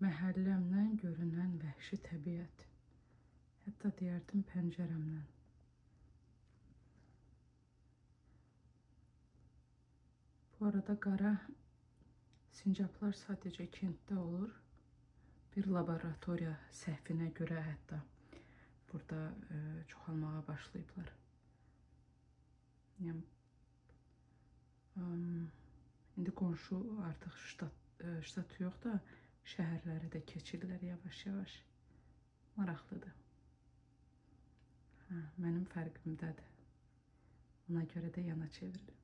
Məhəlləmdən görünən vəhşi təbiət. Hətta deyərdim pəncərəmdən. Bu arada qara sincaplar sadəcə kənddə olur. Bir laboratoriya səhvinə görə hətta burada çoxalmağa başlayıblar. Yəni, indi qonşu artıq ştat yox da şəhərləri də keçirlər yavaş-yavaş. Maraqlıdır. Mənim fərqimdədir. Ona görə də yana çevrilib.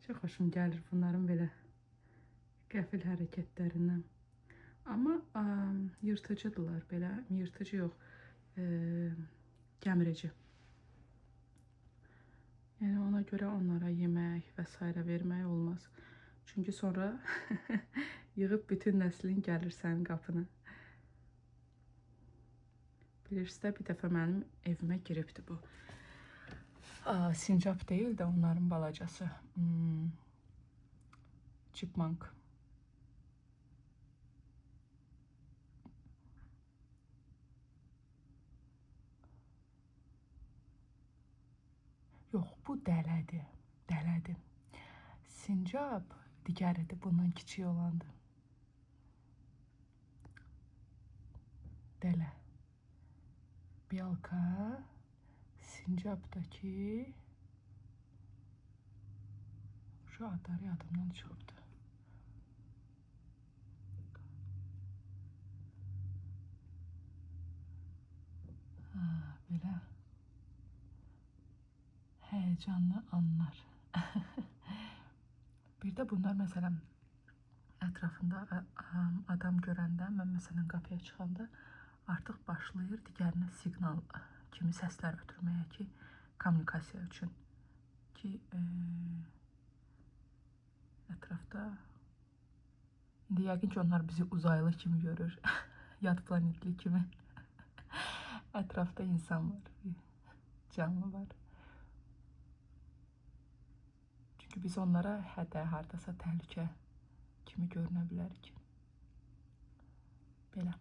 Çox xoşum gəlir bunların belə qəfil hərəkətlərindən. Amma yırtıcıdırlar, belə yırtıcı yox, gəmirici. Yəni ona görə onlara yemək və s. vermək olmaz. Çünki sonra yığıb bütün nəslin gəlir sənin qapına. Bilirsinizdə, bir dəfə mənim evimə giribdi bu. Sincap deyil də onların balacası. Chipmunk. Yox, bu dələdir. Dələdir. Sincap digəridir, bundan kiçik olandır. Dələ. Biyalka. Sincapdaki şu adları yadımdan çıxıbdı. Belə həyəcanlı anlar. Bir də bunlar məsələn ətrafında adam görəndə, mən məsələn qapıya çıxanda artıq başlayır digərinə siqnal kimi səslər ötürməyə ki, kommunikasiya üçün ki, ətrafda indi yəqin ki, onlar bizi uzaylı kimi görür, yad planetli kimi. Ətrafda insan var, canlı var. Çünki biz onlara hardasa təhlükə kimi görünə bilərik. Belə.